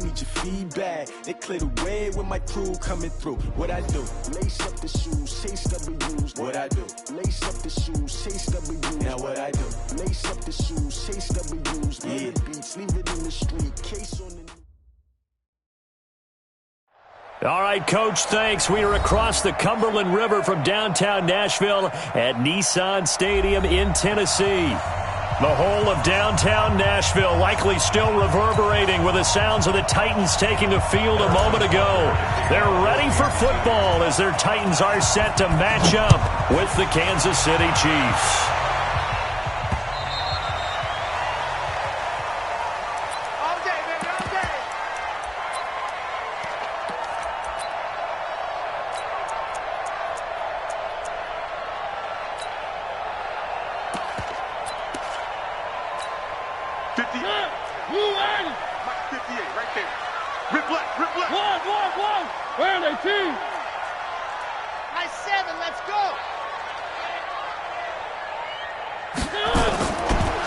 need your feedback. They clear the way with my crew coming through. What I do? Lace up the shoes, chase W's. What I do? Lace up the shoes, chase W's. Now what I do? Lace up the shoes, chase W's. Yeah. Beats, leave it in the street. Case on the... All right, Coach, thanks. We are across the Cumberland River from downtown Nashville at Nissan Stadium in Tennessee. The whole of downtown Nashville likely still reverberating with the sounds of the Titans taking the field a moment ago. They're ready for football as their Titans are set to match up with the Kansas City Chiefs.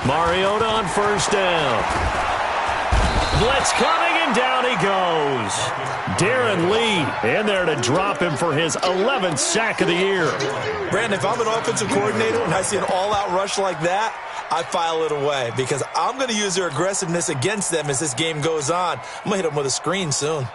Mariota on first down. Blitz coming, and down he goes. Darren Lee in there to drop him for his 11th sack of the year. Brandon, if I'm an offensive coordinator and I see an all-out rush like that, I file it away because I'm going to use their aggressiveness against them as this game goes on. I'm going to hit them with a screen soon.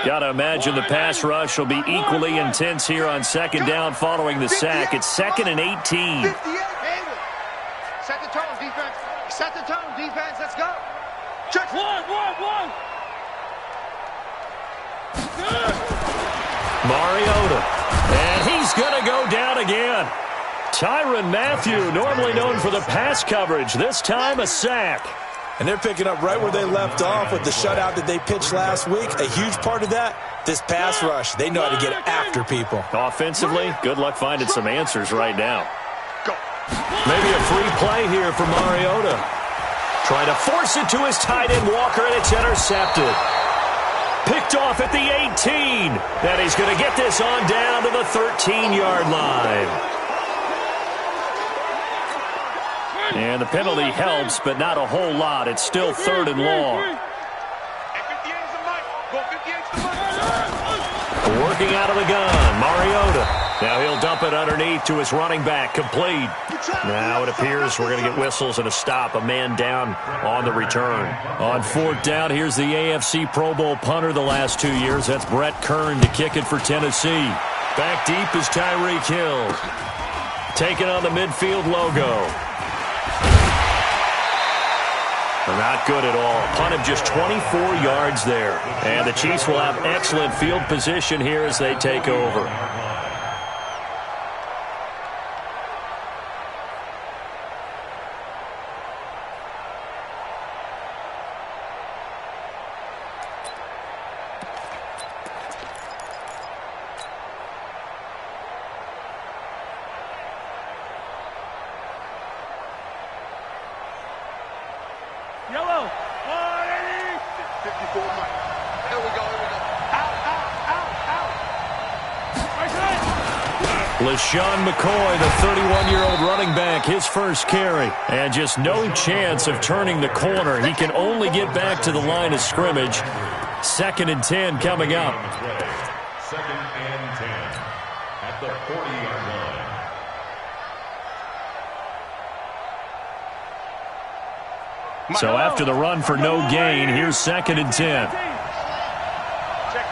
Got to imagine the pass rush will be equally intense here on second down following the sack. It's 2nd and 18. Set the tone, defense. Set the tone, defense. Let's go. Check. One. Mariota. And he's going to go down again. Tyrann Mathieu, normally known for the pass coverage, this time a sack. And they're picking up right where they left off with the shutout that they pitched last week. A huge part of that, this pass rush. They know how to get after people. Offensively, good luck finding some answers right now. Maybe a free play here for Mariota. Trying to force it to his tight end, Walker, and it's intercepted. Picked off at the 18. And he's going to get this on down to the 13-yard line. And the penalty helps, but not a whole lot. It's still 3rd and long. Working out of the gun, Mariota. Now he'll dump it underneath to his running back, complete. Now it appears we're going to get whistles and a stop. A man down on the return. On 4th down, here's the AFC Pro Bowl punter the last 2 years. That's Brett Kern to kick it for Tennessee. Back deep is Tyreek Hill. Taking on the midfield logo. Not good at all. Punt of just 24 yards there. And the Chiefs will have excellent field position here as they take over. Yellow. 54 Mike. Here we go. Out. LaShawn McCoy, the 31-year-old running back, his first carry. And just no chance of turning the corner. He can only get back to the line of scrimmage. 2nd and 10 coming up. 2nd and 10 at the 40-yard line. So after the run for no gain, here's 2nd and 10. Check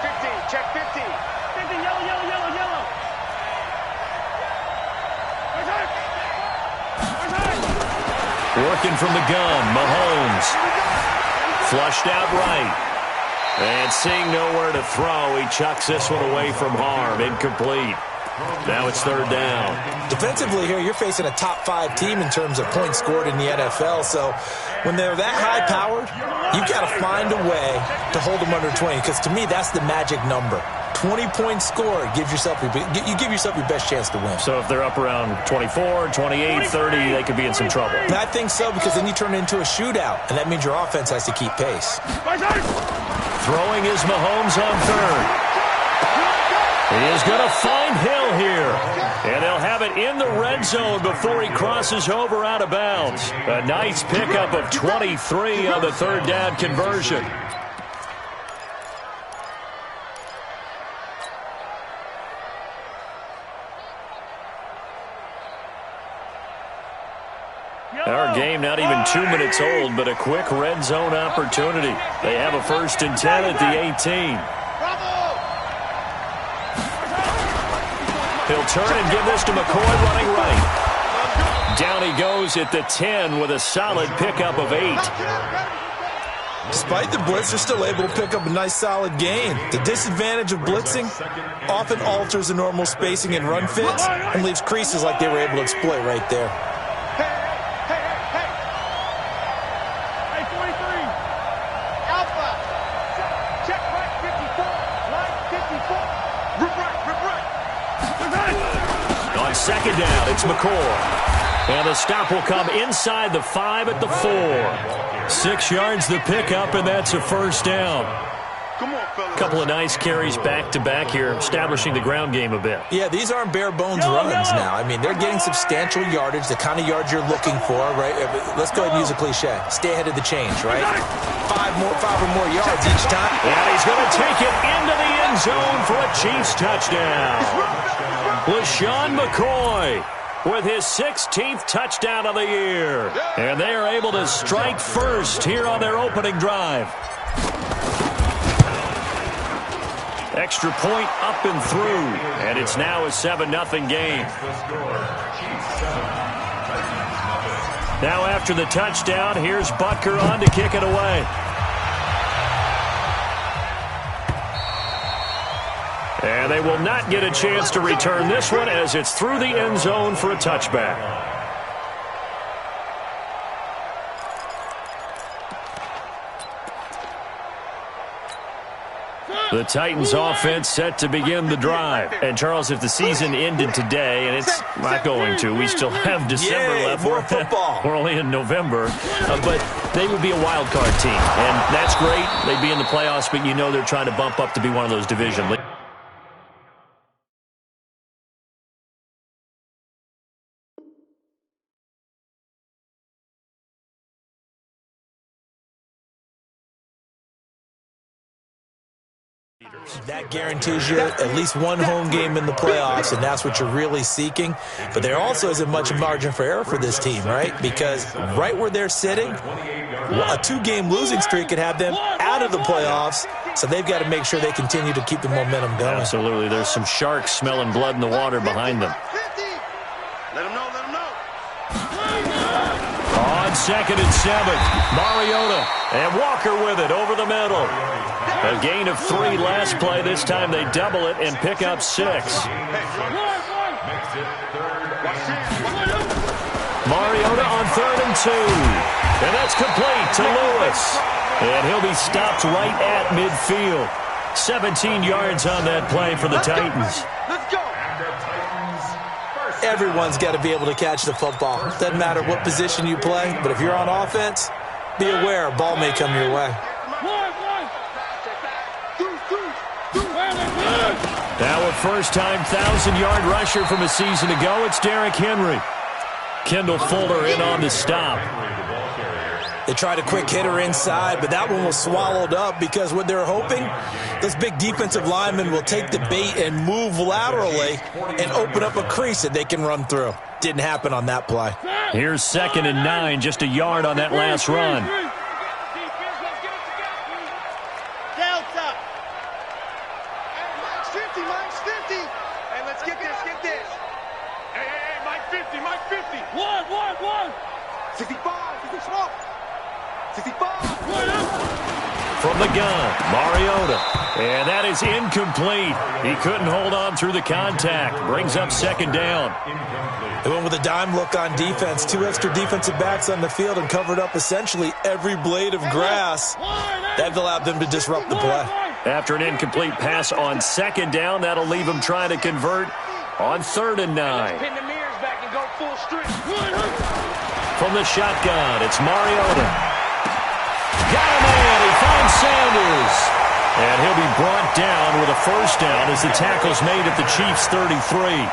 50. Check 50. 50, yellow. Working from the gun, Mahomes. Flushed out right. And seeing nowhere to throw, he chucks this one away from harm. Incomplete. Now it's 3rd down. Defensively here, you're facing a top 5 team in terms of points scored in the NFL. So when they're that high-powered, you've got to find a way to hold them under 20. Because to me, that's the magic number. 20 points scored, you give yourself your best chance to win. So if they're up around 24, 28, 30, they could be in some trouble. And I think so, because then you turn it into a shootout, and that means your offense has to keep pace. Throwing is Mahomes on 3rd. He is going to find Hill red zone before he crosses over out of bounds. A nice pickup of 23 on the third down conversion. Our game not even 2 minutes old, but a quick red zone opportunity. They have a 1st and 10 at the 18. He'll turn and give this to McCoy running right. Down he goes at the 10 with a solid pickup of 8. Despite the blitz, they're still able to pick up a nice solid gain. The disadvantage of blitzing often alters the normal spacing and run fits and leaves creases like they were able to exploit right there. Second down, it's McCoy. And the stop will come inside the 5 at the 4. 6 yards the pickup, and that's a 1st down. A couple of nice carries back-to-back here, establishing the ground game a bit. Yeah, these aren't bare-bones runs now. I mean, they're getting substantial yardage, the kind of yards you're looking for, right? Let's go ahead and use a cliche. Stay ahead of the change, right? 5 or more yards each time. And he's going to take it into the end zone for a Chiefs touchdown. LaShawn McCoy with his 16th touchdown of the year. And they are able to strike first here on their opening drive. Extra point up and through. And it's now a 7-0 game. Now after the touchdown, here's Butker on to kick it away. And they will not get a chance to return this one as it's through the end zone for a touchback. The Titans offense set to begin the drive. And, Charles, if the season ended today, and it's not going to, we still have December left. More football. We're only in November. But they would be a wild card team. And that's great. They'd be in the playoffs, but you know they're trying to bump up to be one of those division leagues. That guarantees you at least one home game in the playoffs, and that's what you're really seeking. But there also isn't much margin for error for this team, right? Because right where they're sitting, a 2-game losing streak could have them out of the playoffs, so they've got to make sure they continue to keep the momentum going. Absolutely. There's some sharks smelling blood in the water behind them. Let them know, let them know. On 2nd and 7, Mariota and Walker with it over the middle. A gain of 3 last play. This time they double it and pick up 6. Mariota on 3rd and 2. And that's complete to Lewis. And he'll be stopped right at midfield. 17 yards on that play for the Titans. Let's go. Everyone's got to be able to catch the football. Doesn't matter what position you play, but if you're on offense, be aware a ball may come your way. Now a first-time 1,000-yard rusher from a season ago, it's Derrick Henry. Kendall Fuller in on the stop. They tried a quick hitter inside, but that one was swallowed up because what they're hoping, this big defensive lineman will take the bait and move laterally and open up a crease that they can run through. Didn't happen on that play. Here's 2nd and 9, just a yard on that last run. Delta. Mike's 50, Mike's 50. Hey, let's get this, get this. Hey, Mike 50, Mike 50. One. 65, he's small. 65. From the gun, Mariota. And that is incomplete. He couldn't hold on through the contact. Brings up 2nd down. They went with a dime look on defense. 2 extra defensive backs on the field and covered up essentially every blade of grass. That allowed them to disrupt the play. After an incomplete pass on 2nd down, that'll leave him trying to convert on 3rd and 9. Pin the mirrors back and go full strength. From the shotgun, it's Mariota. Got a man, he finds Sanders. And he'll be brought down with a 1st down as the tackle's made at the Chiefs' 33.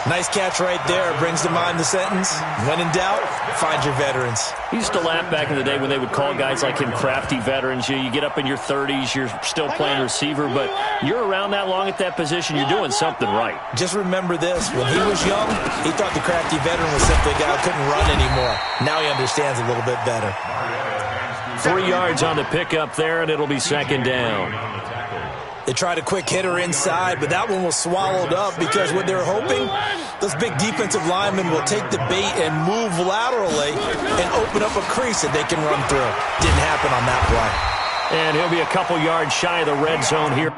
Nice catch right there. Brings to mind the sentence, when in doubt, find your veterans. He used to laugh back in the day when they would call guys like him crafty veterans. You get up in your 30s, you're still playing receiver, but you're around that long at that position, you're doing something right. Just remember this. When he was young, he thought the crafty veteran was simply a guy who couldn't run anymore. Now he understands a little bit better. 3 yards on the pickup there, and it'll be second down. They tried a quick hitter inside, but that one was swallowed up because what they're hoping, those big defensive linemen will take the bait and move laterally and open up a crease that they can run through. Didn't happen on that play. And he'll be a couple yards shy of the red zone here.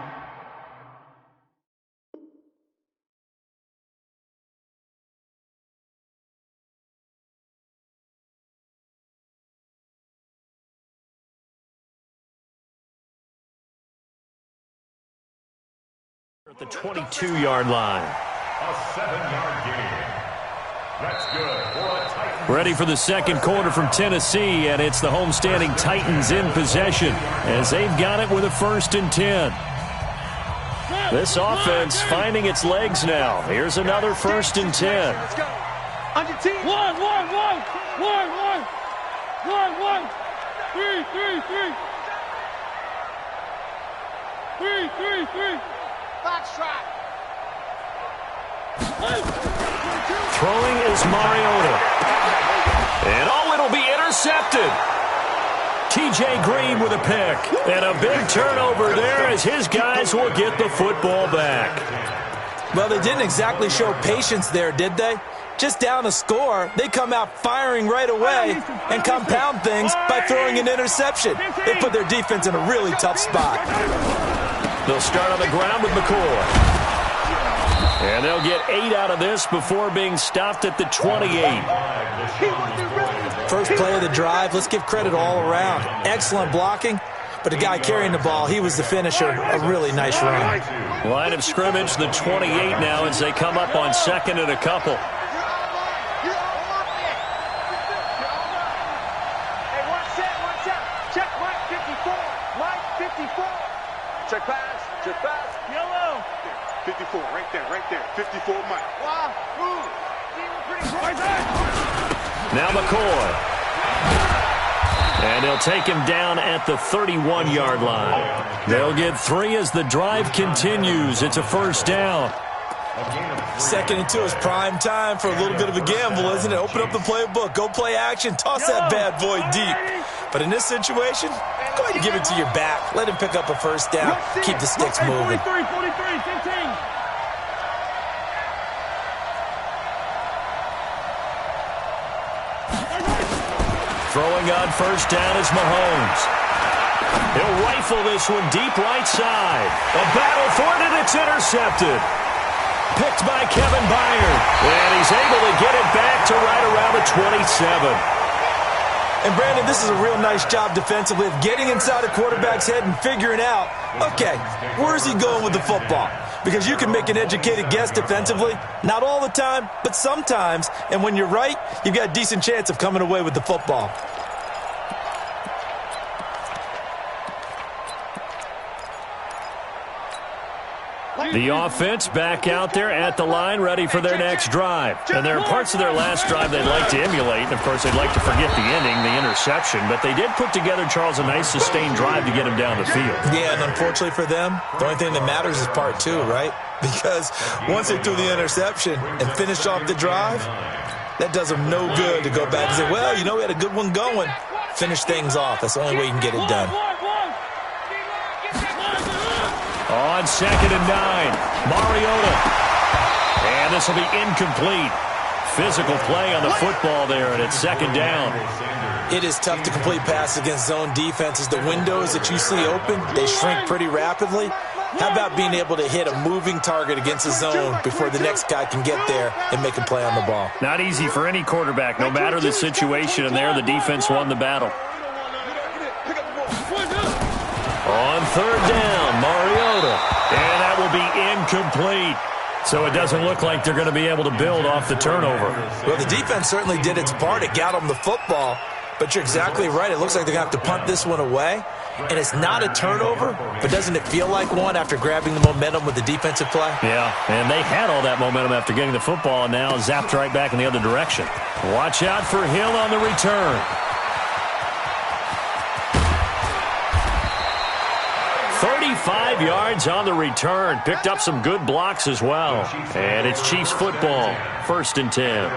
At the 22-yard line. A 7-yard gain. That's good for a Titan. Ready for the second quarter from Tennessee, and it's the homestanding Titans in possession as they've got it with a 1st and 10. This offense finding its legs now. Here's another 1st and 10. Let's go. On your team. 1, 3. Box trap. Throwing is Mariota. And it'll be intercepted. T.J. Green with a pick. And a big turnover there as his guys will get the football back. Well, they didn't exactly show patience there, did they? Just down a score, they come out firing right away and compound things by throwing an interception. They put their defense in a really tough spot. They'll start on the ground with McCoy. And they'll get 8 out of this before being stopped at the 28. First play of the drive, let's give credit all around. Excellent blocking, but the guy carrying the ball, he was the finisher. A really nice run. Line of scrimmage, the 28 now as they come up on 2nd and a couple. Check Mike 54. Mike 54. Check pass. Check pass. Yellow. 54, right there. 54, Mike. Wow. Move. Now McCoy. And they'll take him down at the 31-yard line. They'll get 3 as the drive continues. It's a 1st down. 2nd and 2 is prime time for a little bit of a gamble, isn't it? Open up the playbook. Go play action. Toss that bad boy deep. But in this situation, go ahead and give it to your back. Let him pick up a 1st down. Keep the sticks moving. 43, 15. Throwing on 1st down is Mahomes. He'll rifle this one deep right side. A battle for it, and it's intercepted. Picked by Kevin Byard. And he's able to get it back to right around the 27. And, Brandon, this is a real nice job defensively of getting inside a quarterback's head and figuring out, okay, where is he going with the football? Because you can make an educated guess defensively. Not all the time, but sometimes. And when you're right, you've got a decent chance of coming away with the football. The offense back out there at the line, ready for their next drive. And there are parts of their last drive they'd like to emulate. And, of course, they'd like to forget the ending, the interception. But they did put together, Charles, a nice sustained drive to get him down the field. Yeah, and unfortunately for them, the only thing that matters is part 2, right? Because once they threw the interception and finished off the drive, that does them no good to go back and say, well, you know, we had a good one going. Finish things off. That's the only way you can get it done. On 2nd and 9, Mariota. And this will be incomplete. Physical play on the football there, and it's 2nd down. It is tough to complete passes against zone defenses. The windows that you see open, they shrink pretty rapidly. How about being able to hit a moving target against a zone before the next guy can get there and make a play on the ball? Not easy for any quarterback, no matter the situation, and there the defense won the battle. On 3rd down, Mariota. And that will be incomplete. So it doesn't look like they're going to be able to build off the turnover. Well, the defense certainly did its part. It got them the football. But you're exactly right. It looks like they're going to have to punt this one away. And it's not a turnover, but doesn't it feel like one after grabbing the momentum with the defensive play? Yeah, and they had all that momentum after getting the football, and now zapped right back in the other direction. Watch out for Hill on the return. 35 yards on the return. Picked up some good blocks as well. And it's Chiefs football, 1st and 10.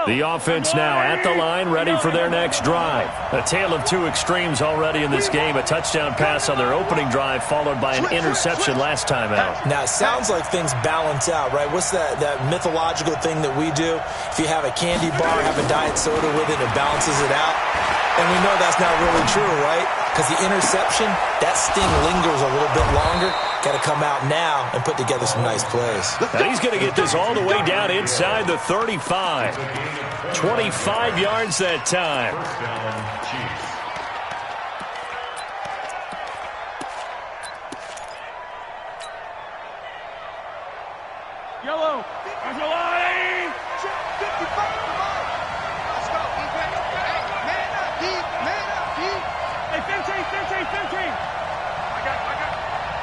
The offense now at the line, ready for their next drive. A tale of two extremes already in this game. A touchdown pass on their opening drive, followed by an interception last time out. Now, it sounds like things balance out, right? What's that mythological thing that we do? If you have a candy bar, have a diet soda with it, it balances it out. And we know that's not really true, right? Because the interception, that sting lingers a little bit longer. Got to come out now and put together some nice plays. And he's going to get this all the way down inside the 35. 25 yards that time. Yellow. That's a line. 55. Let's go, defense. Hey, man up, deep. Man up, deep. Hey, 15. I got.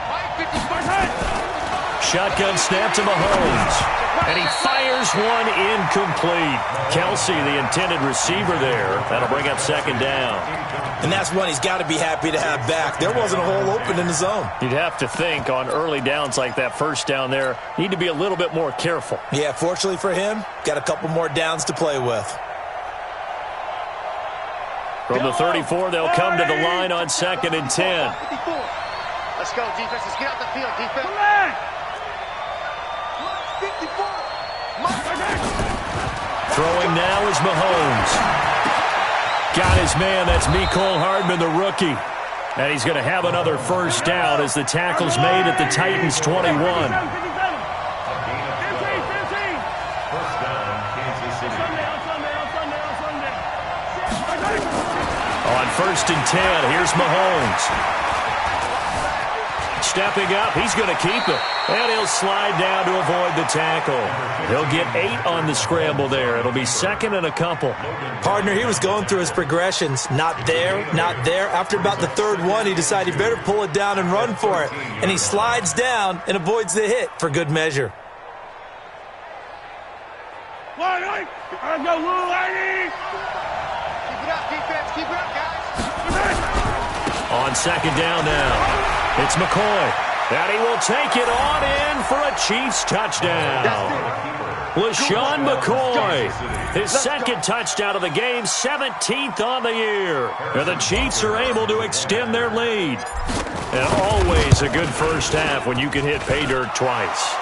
Mike, 55. Shotgun snap to Mahomes. And he fires one incomplete. Kelsey, the intended receiver there. That'll bring up 2nd down. And that's one he's got to be happy to have back. There wasn't a hole open in the zone. You'd have to think on early downs like that, 1st down there, need to be a little bit more careful. Yeah, fortunately for him, got a couple more downs to play with. From the 34, they'll come to the line on 2nd and 10. 54. Let's go, defense. Let's get out the field, defense. Come on. 54. Throwing now is Mahomes. Got his man. That's Mecole Hardman, the rookie. And he's going to have another 1st down as the tackle's made at the Titans' 21. 15. On 1st and 10, here's Mahomes. Stepping up, he's going to keep it. And he'll slide down to avoid the tackle. He'll get 8 on the scramble there. It'll be 2nd and a couple. Partner, he was going through his progressions. Not there, not there. After about the 3rd one, he decided he better pull it down and run for it. And he slides down and avoids the hit for good measure. Let's go, Lou, lady. Keep it up, defense. Keep it up, guys. On 2nd down now. It's McCoy. And he will take it on in for a Chiefs touchdown. LaShawn McCoy, his 2nd touchdown of the game, 17th on the year. And the Chiefs are able to extend their lead. And always a good 1st half when you can hit pay dirt twice.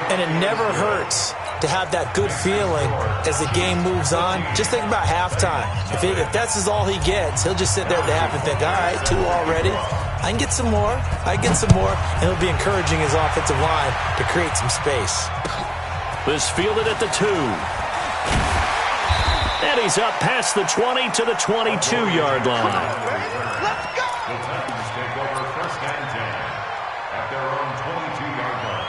And it never hurts to have that good feeling as the game moves on. Just think about halftime. If that's all he gets, he'll just sit there at the half and think, all right, 2 already. I can get some more. And he'll be encouraging his offensive line to create some space. This fielded at the 2. And he's up past the 20 to the 22-yard line. Let's go. The Titans take over 1st and 10 at their own 22-yard line.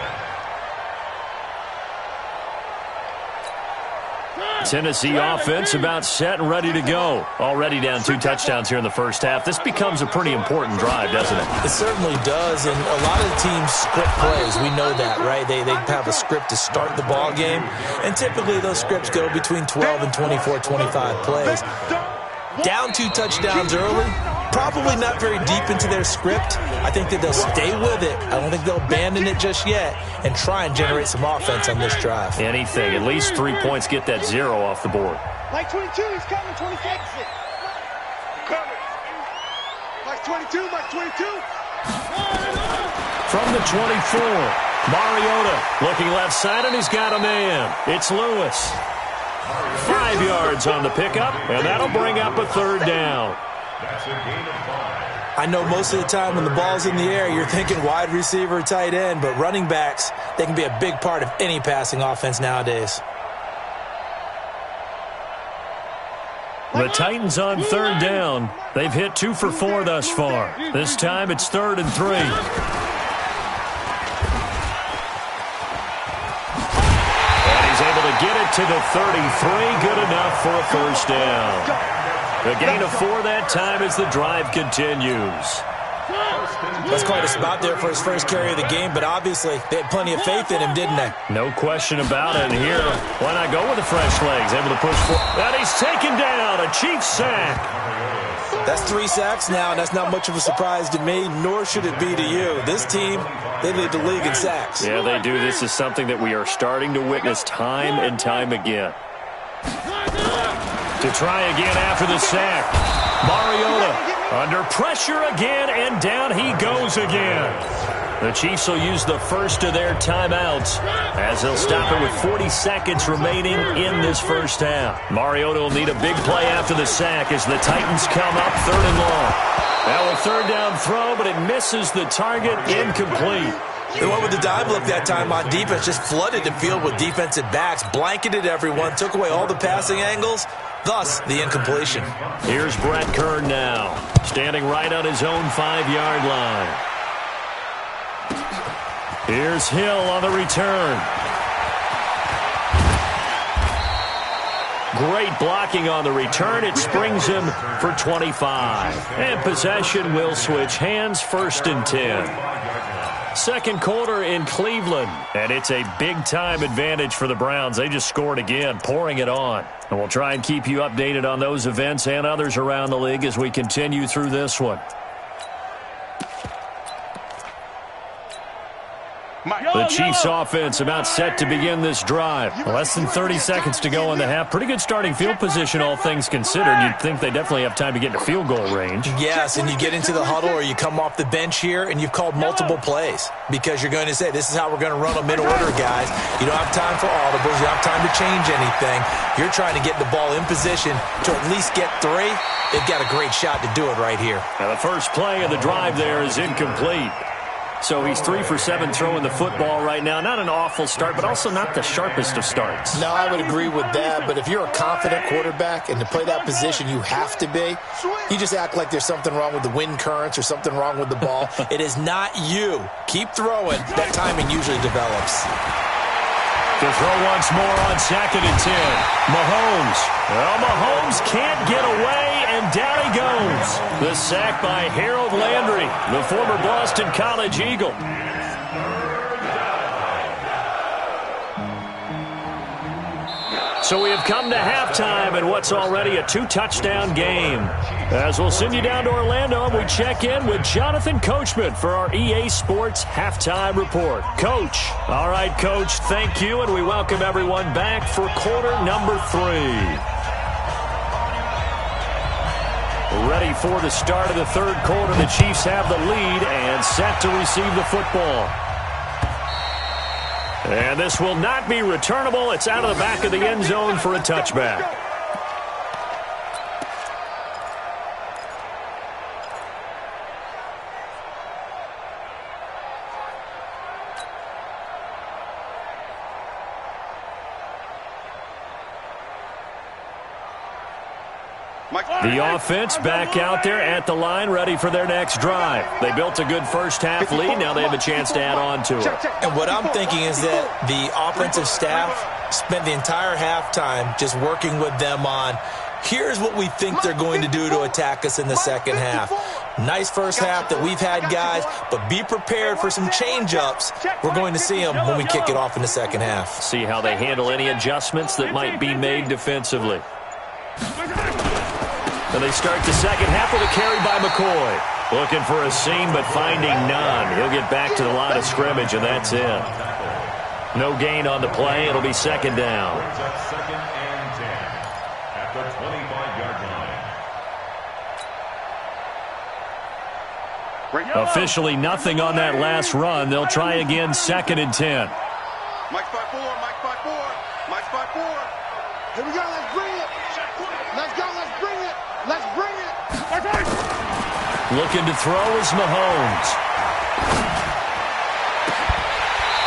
Tennessee offense about set and ready to go. Already down 2 touchdowns here in the 1st half. This becomes a pretty important drive, doesn't it? It certainly does, and a lot of the teams script plays. We know that, right? They have a script to start the ball game, and typically those scripts go between 12 and 24, 25 plays. Down 2 touchdowns early, probably not very deep into their script. I think that they'll stay with it. I don't think they'll abandon it just yet and try and generate some offense on this drive. Anything. At least 3 points, get that 0 off the board. Mike 22, he's coming. 26. Coming. Mike 22, Mike 22. From the 24, Mariota looking left side, and he's got a man. It's Lewis. 5 yards on the pickup, and that'll bring up a 3rd down. That's a gain of 5. I know most of the time when the ball's in the air, you're thinking wide receiver, tight end, but running backs, they can be a big part of any passing offense nowadays. The Titans on 3rd down. They've hit 2 for 4 thus far. This time it's 3rd and 3. to the 33. Good enough for a first down. A gain of 4 that time as the drive continues. That's quite a spot there for his first carry of the game, but obviously they had plenty of faith in him, didn't they? No question about it. And here, why not go with the fresh legs? Able to push forward. And he's taken down. A Chiefs sack. That's 3 sacks now, and that's not much of a surprise to me, nor should it be to you. This team, they lead the league in sacks. Yeah, they do. This is something that we are starting to witness time and time again. To try again after the sack. Mariota under pressure again, and down he goes again. The Chiefs will use the first of their timeouts as they'll stop it with 40 seconds remaining in this first half. Mariota will need a big play after the sack as the Titans come up 3rd and long. Now a 3rd down throw, but it misses the target, incomplete. They went with the dive look that time on defense, just flooded the field with defensive backs, blanketed everyone, took away all the passing angles, thus the incompletion. Here's Brett Kern now, standing right on his own 5-yard line. Here's Hill on the return. Great blocking on the return. It springs him for 25. And possession will switch hands, 1st and 10. Second quarter in Cleveland, and it's a big-time advantage for the Browns. They just scored again, pouring it on. And we'll try and keep you updated on those events and others around the league as we continue through this one. The Chiefs offense about set to begin this drive. Less than 30 seconds to go in the half. Pretty good starting field position, all things considered. You'd think they definitely have time to get into field goal range. Yes, and you get into the huddle or you come off the bench here and you've called multiple plays because you're going to say, this is how we're going to run them in order, guys. You don't have time for audibles. You don't have time to change anything. You're trying to get the ball in position to at least get 3. They've got a great shot to do it right here. Now the first play of the drive there is incomplete. So he's 3 for 7 throwing the football right now. Not an awful start, but also not the sharpest of starts. No, I would agree with that. But if you're a confident quarterback and to play that position you have to be, you just act like there's something wrong with the wind currents or something wrong with the ball. It is not you. Keep throwing. That timing usually develops. To throw once more on 2nd and 10. Mahomes. Well, Mahomes can't get away, and down he goes. The sack by Harold Landry, the former Boston College Eagle. So we have come to halftime in what's already a 2-touchdown game. As we'll send you down to Orlando, and we check in with Jonathan Coachman for our EA Sports Halftime Report. Coach. All right, Coach, thank you, and we welcome everyone back for quarter number 3. Ready for the start of the 3rd quarter. The Chiefs have the lead and set to receive the football. And this will not be returnable. It's out of the back of the end zone for a touchback. The offense back out there at the line, ready for their next drive. They built a good first half lead. Now they have a chance to add on to it. And what I'm thinking is that the offensive staff spent the entire halftime just working with them on, here's what we think they're going to do to attack us in the second half. Nice first half that we've had, guys, but be prepared for some change-ups. We're going to see them when we kick it off in the second half. See how they handle any adjustments that might be made defensively. And they start the second half with a carry by McCoy. Looking for a seam, but finding none. He'll get back to the line of scrimmage, and that's it. No gain on the play. It'll be 2nd down. 2nd and 10 at the 25-yard line. Officially nothing on that last run. They'll try again, 2nd and 10. Mike 5-4, Mike 5-4, Mike 5-4. Here we go, let's bring it. Let's go, let's bring it. Let's bring it. Looking to throw is Mahomes.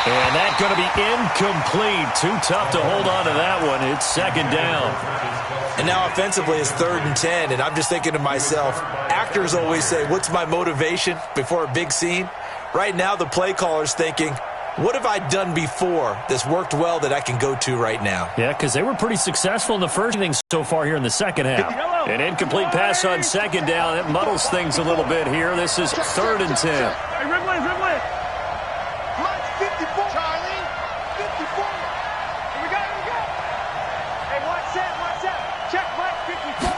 And that's going to be incomplete. Too tough to hold on to that one. It's 2nd down. And now offensively it's 3rd and 10, and I'm just thinking to myself, actors always say, what's my motivation before a big scene? Right now the play caller's thinking, what have I done before that's worked well that I can go to right now? Yeah, because they were pretty successful in the first inning so far here in the second half. An incomplete pass on second down. That muddles things a little bit here. This is 3rd and 10. Hey, dribble it, dribble it. Mike's 54, Charlie. 54. Here we go, here we go. Hey, watch that. Check Mike, 54.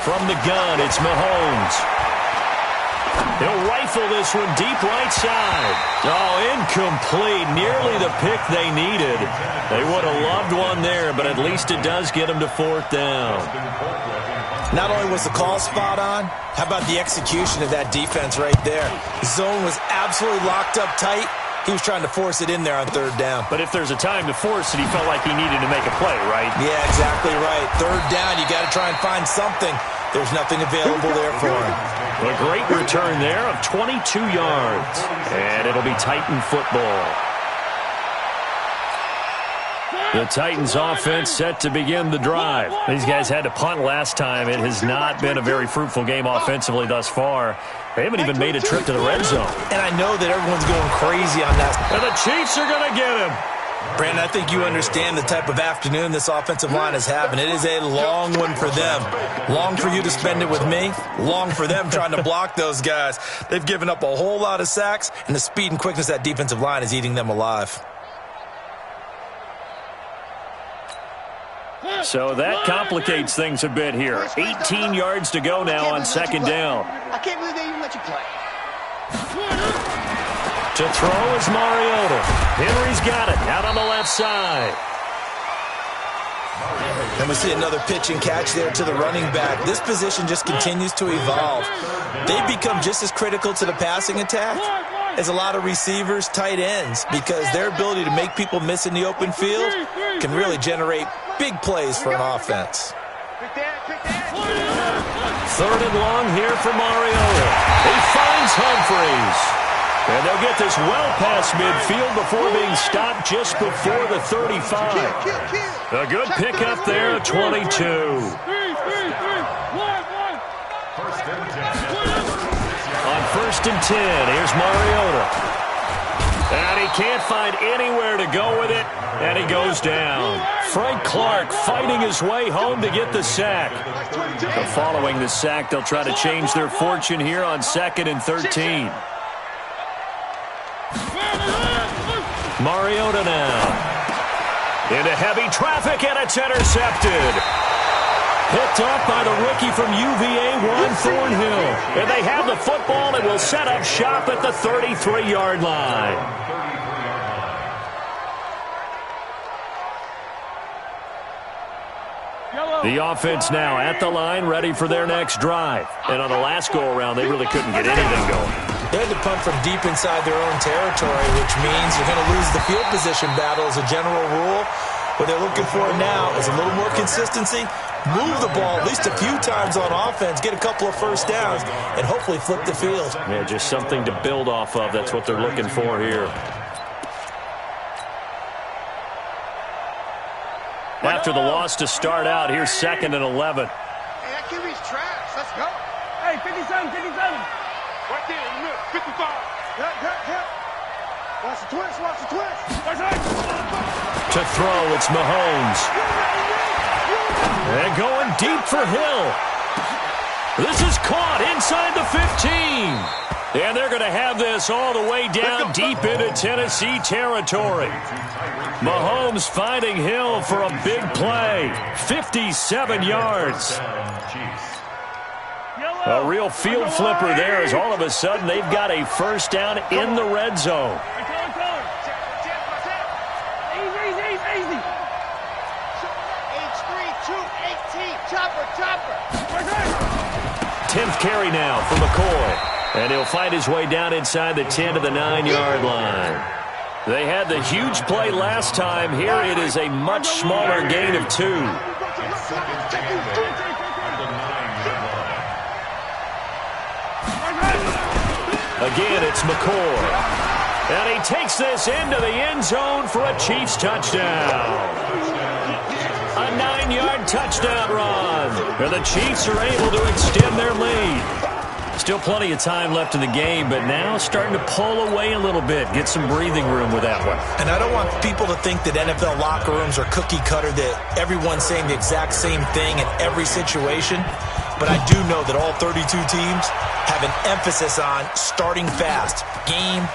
From the gun, it's Mahomes. He'll rifle this one deep right side. Oh, incomplete. Nearly the pick they needed. They would have loved one there, but at least it does get them to 4th down. Not only was the call spot on, how about the execution of that defense right there? The zone was absolutely locked up tight. He was trying to force it in there on 3rd down. But if there's a time to force it, he felt like he needed to make a play, right? Yeah, exactly right. 3rd down, you got to try and find something. There's nothing available there for him. A great return there of 22 yards. And it'll be Titan football. The Titans offense set to begin the drive. These guys had to punt last time. It has not been a very fruitful game offensively thus far. They haven't even made a trip to the red zone. And I know that everyone's going crazy on that. And the Chiefs are going to get him. Brandon, I think you understand the type of afternoon this offensive line is having. It is a long one for them. Long for you to spend it with me. Long for them trying to block those guys. They've given up a whole lot of sacks, and the speed and quickness of that defensive line is eating them alive. So that complicates things a bit here. 18 yards to go now on 2nd down. I can't believe they even let you play. To throw is Mariota. Henry's got it out on the left side. And we see another pitch and catch there to the running back. This position just continues to evolve. They become just as critical to the passing attack as a lot of receivers, tight ends, because their ability to make people miss in the open field can really generate big plays for an offense. 3rd and long here for Mariota. He finds Humphreys. And they'll get this well past midfield before being stopped just before the 35. A good pickup there at 22. First and 10. On 1st and 10, here's Mariota. And he can't find anywhere to go with it, and he goes down. Frank Clark fighting his way home to get the sack. But following the sack, they'll try to change their fortune here on 2nd and 13. Mariota now. Into heavy traffic, and it's intercepted. Picked up by the rookie from UVA, Juan Thornhill. And they have the football and will set up shop at the 33-yard line. The offense now at the line, ready for their next drive. And on the last go-around, they really couldn't get anything going. They had to punt from deep inside their own territory, which means you're going to lose the field position battle as a general rule. What they're looking for now is a little more consistency, move the ball at least a few times on offense, get a couple of first downs, and hopefully flip the field. Yeah, just something to build off of. That's what they're looking for here. After the loss to start out, here's 2nd and 11. Hey, that QB's trash. Let's go. Hey, 57, 57. Right there in the middle. 55. Hit. Watch the twist. To throw, it's Mahomes. And going deep for Hill. This is caught inside the 15. And they're going to have this all the way down deep into Tennessee territory. Mahomes finding Hill for a big play. 57 yards. A real field flipper there as all of a sudden they've got a first down in the red zone. Easy. H3, 2, 18. Chopper. 10th carry now for McCoy. And he'll find his way down inside the 10 to the 9-yard line. They had the huge play last time. Here it is a much smaller gain of 2. Again, it's McCoy. And he takes this into the end zone for a Chiefs touchdown. A 9-yard touchdown run. And the Chiefs are able to extend their lead. Still plenty of time left in the game, but now starting to pull away a little bit. Get some breathing room with that one. And I don't want people to think that NFL locker rooms are cookie cutter, that everyone's saying the exact same thing in every situation. But I do know that all 32 teams have an emphasis on starting fast. Game,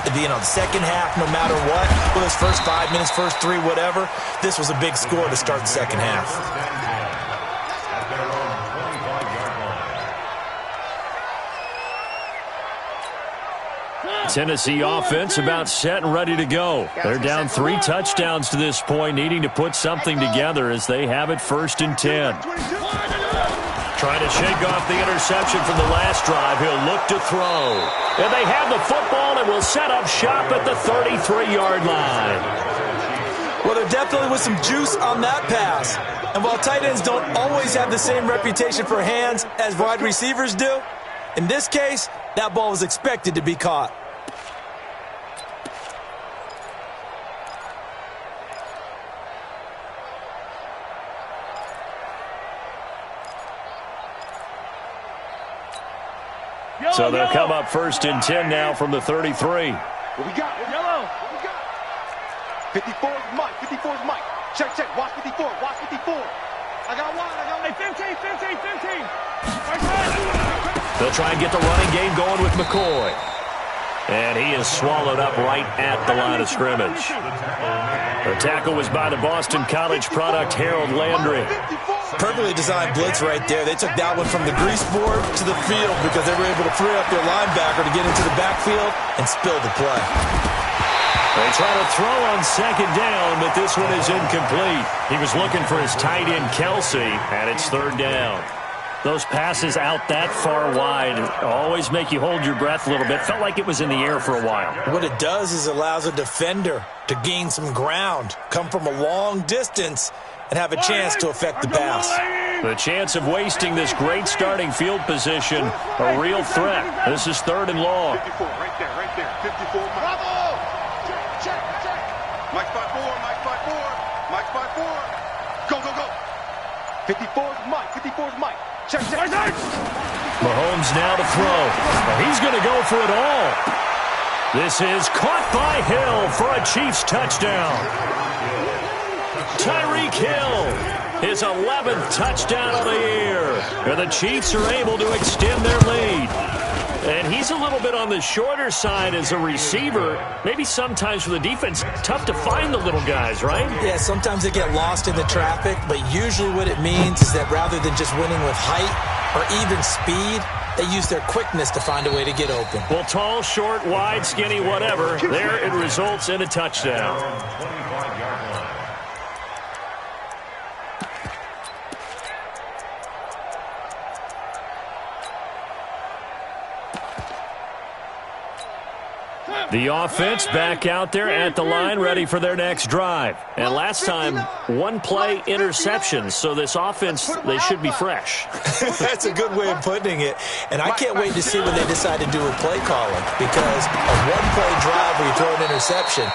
the second half, no matter what. Whether it's first 5 minutes, first 3, whatever. This was a big score to start the second half. Tennessee offense about set and ready to go. They're down 3 touchdowns to this point, needing to put something together as they have it 1st and 10. Trying to shake off the interception from the last drive. He'll look to throw. And they have the football and will set up shop at the 33-yard line. Well, there definitely was some juice on that pass. And while tight ends don't always have the same reputation for hands as wide receivers do, in this case, that ball was expected to be caught. So they'll come up 1st and 10 now from the 33. What we got? Yellow. What we got? 54 is Mike. 54 is Mike. Check. Watch 54. Watch 54. I got one. Hey, 15. They'll try and get the running game going with McCoy. And he is swallowed up right at the line of scrimmage. The tackle was by the Boston College product, Harold Landry. Perfectly designed blitz right there. They took that one from the grease board to the field because they were able to free up their linebacker to get into the backfield and spill the play. They try to throw on 2nd down, but this one is incomplete. He was looking for his tight end, Kelsey, and it's 3rd down. Those passes out that far wide always make you hold your breath a little bit. Felt like it was in the air for a while. What it does is allows a defender to gain some ground, come from a long distance, and have a chance to affect the pass. The chance of wasting this great starting field position, a real threat. This is 3rd and long. 54, right there. 54, Bravo! Check. Mike 5-4. Mike 5-4. Go. 54 is Mike. Check. Mahomes now to throw. And he's going to go for it all. This is caught by Hill for a Chiefs touchdown. Tyreek Hill, his 11th touchdown of the year. And the Chiefs are able to extend their lead. And he's a little bit on the shorter side as a receiver. Maybe sometimes for the defense, tough to find the little guys, right? Yeah, sometimes they get lost in the traffic, but usually what it means is that rather than just winning with height or even speed, they use their quickness to find a way to get open. Well, tall, short, wide, skinny, whatever, there it results in a touchdown. The offense back out there at the line, ready for their next drive. And last time, 1-play interceptions, so this offense, they should be fresh. That's a good way of putting it. And I can't wait to see what they decide to do with play calling, because a 1-play drive where you throw an interception,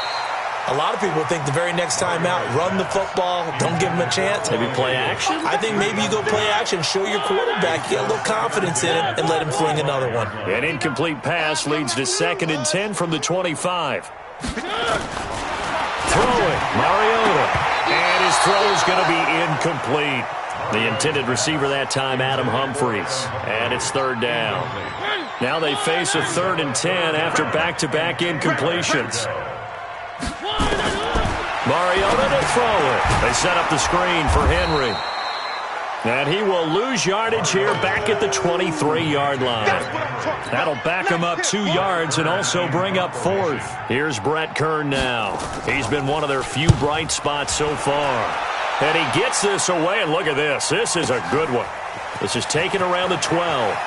a lot of people think the very next time out, run the football, don't give them a chance. Maybe play action? I think maybe you go play action, show your quarterback, get a little confidence in him, and let him fling another one. An incomplete pass leads to 2nd and 10 from the 25. Throwing, Mariota. And his throw is going to be incomplete. The intended receiver that time, Adam Humphries. And it's 3rd down. Now they face a 3rd and 10 after back-to-back incompletions. Mariota to throw it. They set up the screen for Henry. And he will lose yardage here back at the 23-yard line. That'll back him up 2 yards and also bring up 4th. Here's Brett Kern now. He's been one of their few bright spots so far. And he gets this away, and look at this. This is a good one. This is taken around the 12.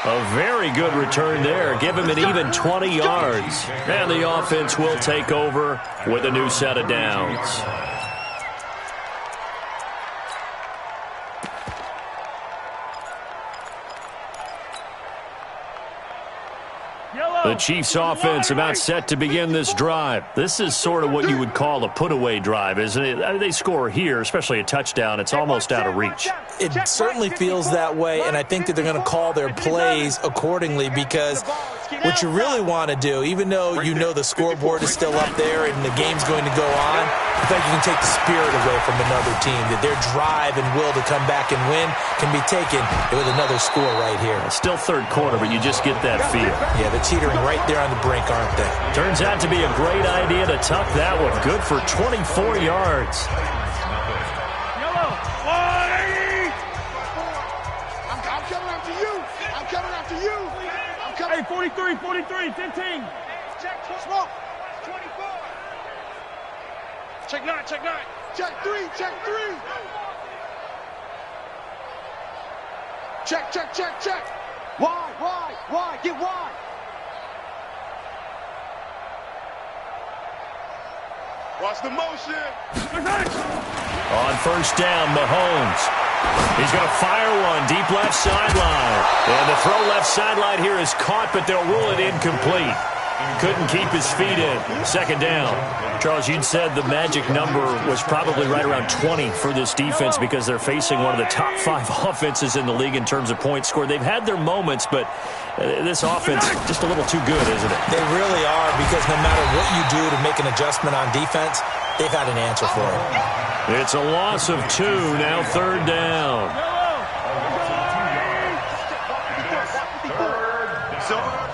A very good return there. Give him an even 20 yards. And the offense will take over with a new set of downs. The Chiefs offense about set to begin this drive. This is sort of what you would call a put-away drive, isn't it? I mean, they score here, especially a touchdown. It's almost out of reach. It certainly feels that way, and I think that they're going to call their plays accordingly because what you really want to do, even though you know the scoreboard is still up there and the game's going to go on, I think you can take the spirit away from another team, that their drive and will to come back and win can be taken with another score right here. Still third quarter, but you just get that feel. Yeah, they're teetering right there on the brink, aren't they? Turns out to be a great idea to tuck that one. Good for 24 yards. Yellow. 180. I'm coming after you. I'm coming after you. I'm coming. Hey, 43, 15. Check. Smoke. 24. Check 9, check 9. Check 3. Check 3. Check. Wide. Get wide. Watch the motion. On first down, Mahomes. He's going to fire one deep left sideline. And the throw left sideline here is caught, but they'll rule it incomplete. Couldn't keep his feet in. Second down. Charles, you'd said the magic number was probably right around 20 for this defense because they're facing one of the top 5 offenses in the league in terms of points scored. They've had their moments, but this offense just a little too good, isn't it? They really are, because no matter what you do to make an adjustment on defense, they've had an answer for it. It's a loss of 2, now third down. Silver.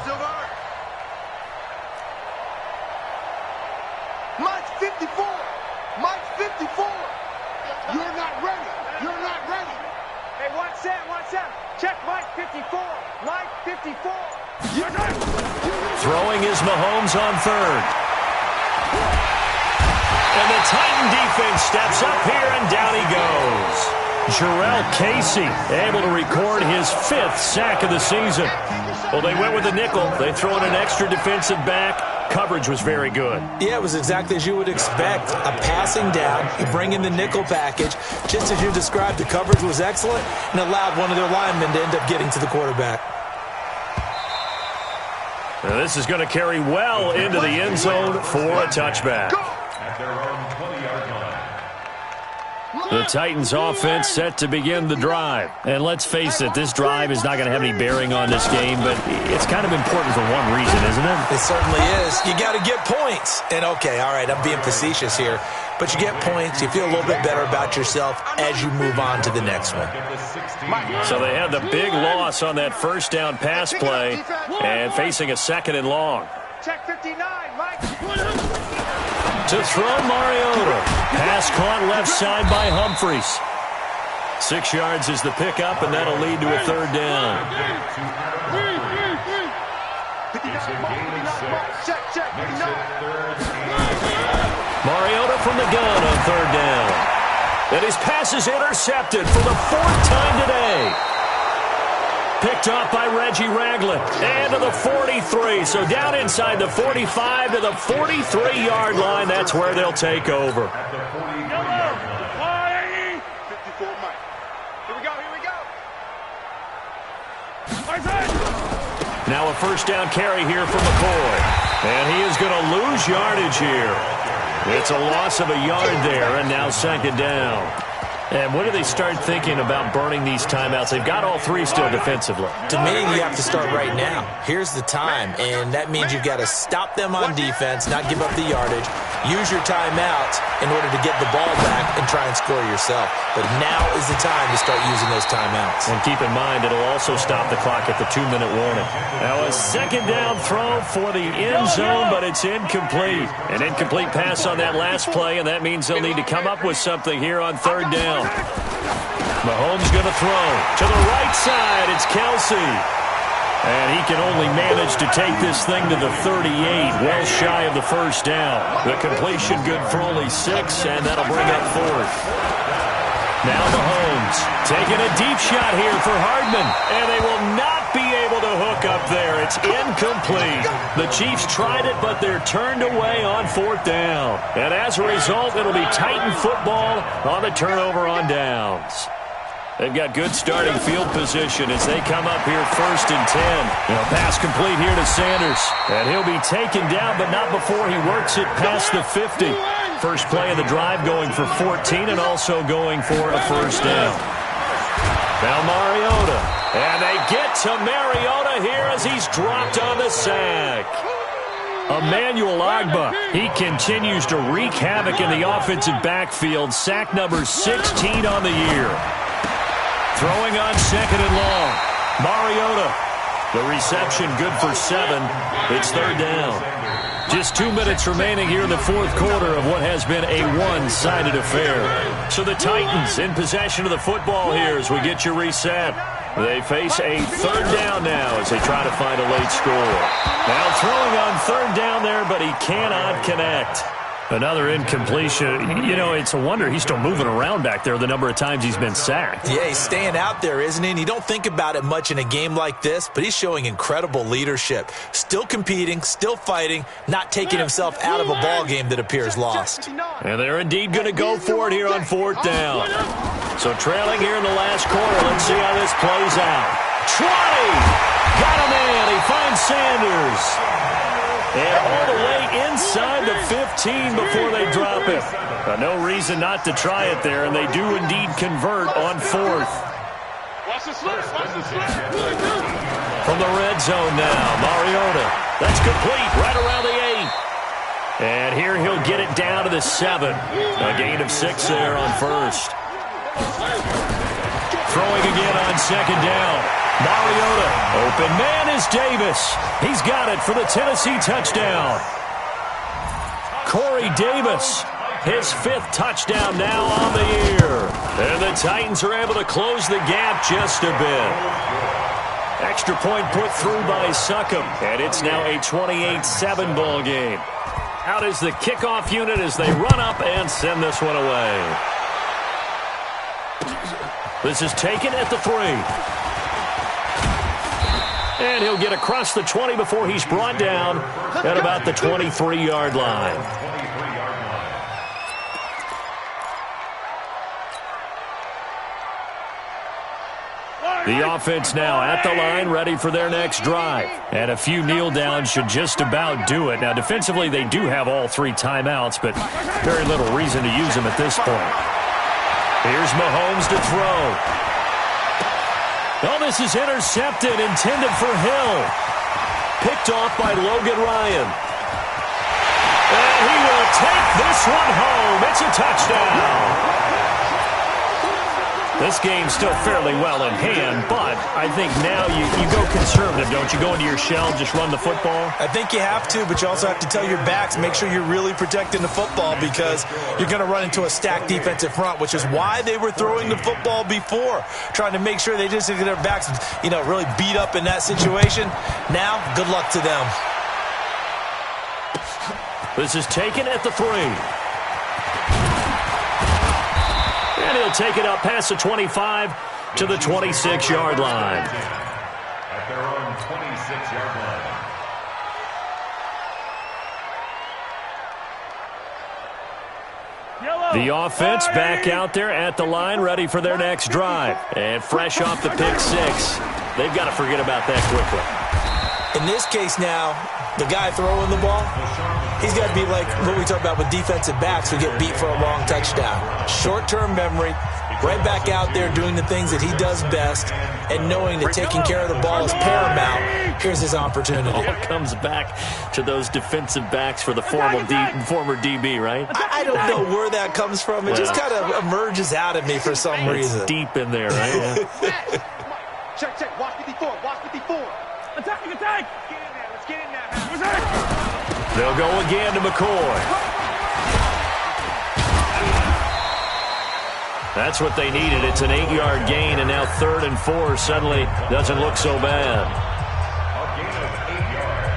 Mike 54. You're not ready. Hey, watch that. Check Mike 54. Mike 54. Throwing is Mahomes on third. And the Titan defense steps up here, and down he goes. Jarrell Casey able to record his 5th sack of the season. Well, they went with the nickel. They throw in an extra defensive back. Coverage was very good. Yeah, it was exactly as you would expect. A passing down, you bring in the nickel package. Just as you described, the coverage was excellent and allowed one of their linemen to end up getting to the quarterback. Now this is going to carry well into the end zone for a touchback. At their own 20-yard line. The Titans offense set to begin the drive. And let's face it, this drive is not going to have any bearing on this game, but it's kind of important for one reason, isn't it? It certainly is. You got to get points. And okay, all right, I'm being facetious here, but you get points, you feel a little bit better about yourself as you move on to the next one. So they had the big loss on that first down pass play and facing a 2nd and long. Check 59, Mike. To throw Mariota. Pass caught left side by Humphries. 6 yards is the pickup, and that'll lead to a third down. Check. Mariota from the gun on third down. And his pass is intercepted for the 4th time today. Picked off by Reggie Ragland. And to the 43. So down inside the 45 to the 43-yard line. That's where they'll take over. 54 Mike. Here we go. Now a first down carry here for McCoy. And he is going to lose yardage here. It's a loss of a yard there, and now 2nd down. And when do they start thinking about burning these timeouts? They've got all 3 still defensively. To me, you have to start right now. Here's the time, and that means you've got to stop them on defense, not give up the yardage, use your timeouts in order to get the ball back and try and score yourself. But now is the time to start using those timeouts. And keep in mind, it'll also stop the clock at the 2-minute warning. Now a 2nd down throw for the end zone, but it's incomplete. An incomplete pass on that last play, and that means they'll need to come up with something here on third down. Mahomes going to throw to the right side. It's Kelsey. And he can only manage to take this thing to the 38, well shy of the first down. The completion good for only 6, and that'll bring up 4th. Now Mahomes taking a deep shot here for Hardman, and they will not be able to hook up there. It's incomplete. The Chiefs tried it, but they're turned away on 4th down. And as a result, it'll be Titan football on the turnover on downs. They've got good starting field position as they come up here 1st and 10. Pass complete here to Sanders. And he'll be taken down, but not before he works it past the 50. First play of the drive going for 14 and also going for a first down. Now Mariota. And they get to Mariota here as he's dropped on the sack. Emmanuel Ogbah, he continues to wreak havoc in the offensive backfield. Sack number 16 on the year. Throwing on 2nd and long. Mariota. The reception good for 7. It's 3rd down. Just 2 minutes remaining here in the 4th quarter of what has been a one-sided affair. So the Titans in possession of the football here as we get you reset. They face a 3rd down now as they try to find a late score. Now throwing on 3rd down there, but he cannot connect. Another incompletion. It's a wonder he's still moving around back there the number of times he's been sacked. Yeah, he's staying out there, isn't he? And you don't think about it much in a game like this, but he's showing incredible leadership. Still competing, still fighting, not taking himself out of a ball game that appears lost. And they're indeed going to go for it here on 4th down. So trailing here in the last quarter. Let's see how this plays out. 20! Got him in. He finds Sanders. And all the way inside the 15 before they drop it. No reason not to try it there, and they do indeed convert on 4th. From the red zone now, Mariota. That's complete right around the 8. And here he'll get it down to the 7. A gain of 6 there on 1st. Throwing again on 2nd down. Mariota. Open man is Davis. He's got it for the Tennessee touchdown. Corey Davis, his 5th touchdown now on the year. And the Titans are able to close the gap just a bit. Extra point put through by Succop. And it's now a 28-7 ball game. Out is the kickoff unit as they run up and send this one away. This is taken at the 3. And he'll get across the 20 before he's brought down at about the 23-yard line. The offense now at the line, ready for their next drive. And a few kneel downs should just about do it. Now, defensively, they do have all 3 timeouts, but very little reason to use them at this point. Here's Mahomes to throw. Oh, this is intercepted, intended for Hill. Picked off by Logan Ryan. And he will take this one home. It's a touchdown. This game's still fairly well in hand, but I think now you go conservative, don't you? Go into your shell, just run the football? I think you have to, but you also have to tell your backs, make sure you're really protecting the football because you're going to run into a stacked defensive front, which is why they were throwing the football before, trying to make sure they just get their backs, really beat up in that situation. Now, good luck to them. This is taken at the 3. And he'll take it up past the 25 to the 26-yard line. At their own 26-yard line. The offense back out there at the line, ready for their next drive. And fresh off the pick 6. They've got to forget about that quickly. In this case now, the guy throwing the ball, he's got to be like what we talk about with defensive backs who get beat for a long touchdown. Short-term memory, right back out there doing the things that he does best, and knowing that taking care of the ball is paramount. Here's his opportunity. All comes back to those defensive backs for the former DB, right? I don't know where that comes from. It just kind of emerges out of me for some reason. It's deep in there, right? Yeah. Check. Watch 54. Attack. Get in there. Let's get in there. They'll go again to McCoy. That's what they needed. It's an 8-yard gain, and now 3rd and 4 suddenly doesn't look so bad.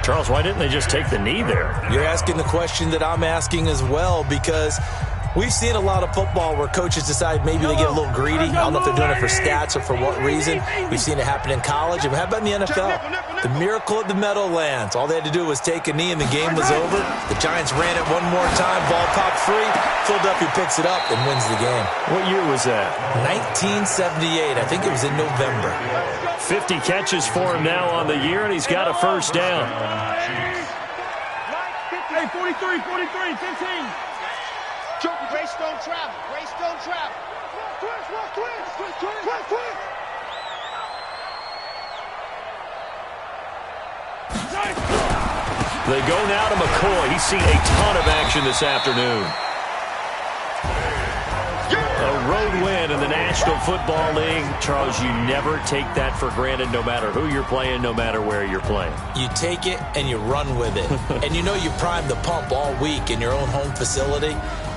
Charles, why didn't they just take the knee there? You're asking the question that I'm asking as well, because We've seen a lot of football where coaches decide maybe they get a little greedy. I don't know if they're doing it for stats or for what reason. We've seen it happen in college. And how about in the NFL? The miracle of the Meadowlands. All they had to do was take a knee and the game was over. The Giants ran it one more time. Ball popped free. Philadelphia picks it up and wins the game. What year was that? 1978. I think it was in November. 50 catches for him now on the year, and he's got a first down. Hey, 43, 15. Grace don't travel. Grace don't travel. Twist. They go now to McCoy. He's seen a ton of action this afternoon. A road win in the National Football League. Charles, you never take that for granted no matter who you're playing, no matter where you're playing. You take it and you run with it. And you know you primed the pump all week in your own home facility.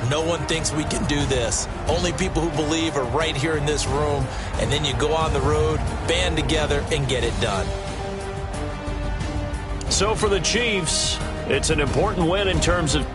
No one thinks we can do this. Only people who believe are right here in this room. And then you go on the road, band together, and get it done. So for the Chiefs, it's an important win in terms of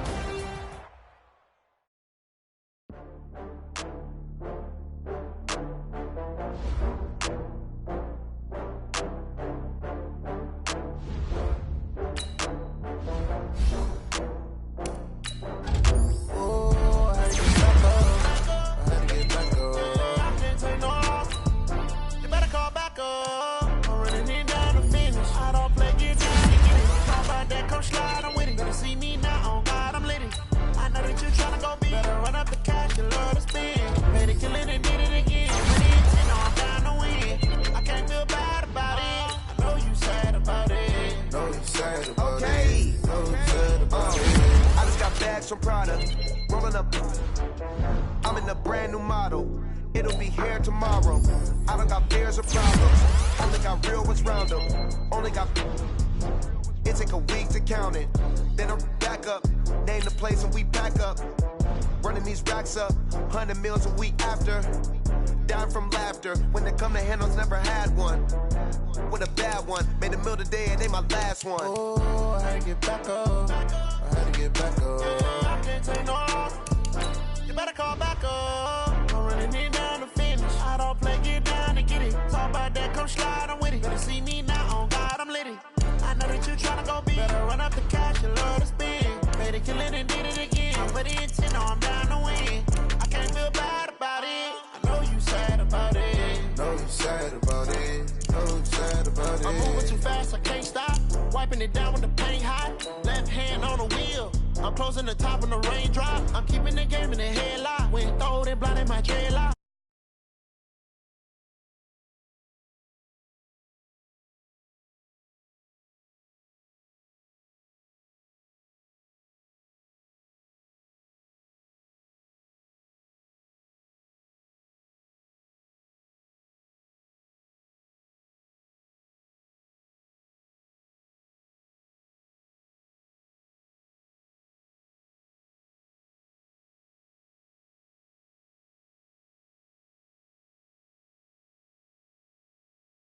some product, rolling up. I'm in a brand new model. It'll be here tomorrow. I don't got fears or problems. Only got real ones round them. Only got. It take a week to count it. Then I'm back up. Name the place and we back up. Running these racks up. 100 meals a week after. Dying from laughter. When they come to handles, never had one. With a bad one. Made a meal today and they my last one. Oh, I had to get back up. I had to get back up. I can't take no loss. You better call back up. I'm running it down to finish. I don't play, get down to get it. Talk about that, come slide, I'm with it. Better see me now, on God, I'm litty. I know that you tryna go big. Better run up the cash, you love to spend. Made it, kill it, and did it again. I put it in, I'm down to win. I can't feel bad about it. I know you sad about it. Know you sad about it. Know you sad about it. I'm moving too fast, I can't stop. Wiping it down with the paint hot. Left hand on the wheel. I'm closing the top on the raindrop. I'm keeping the game in the headlock. When throw it blind in my dreadlock.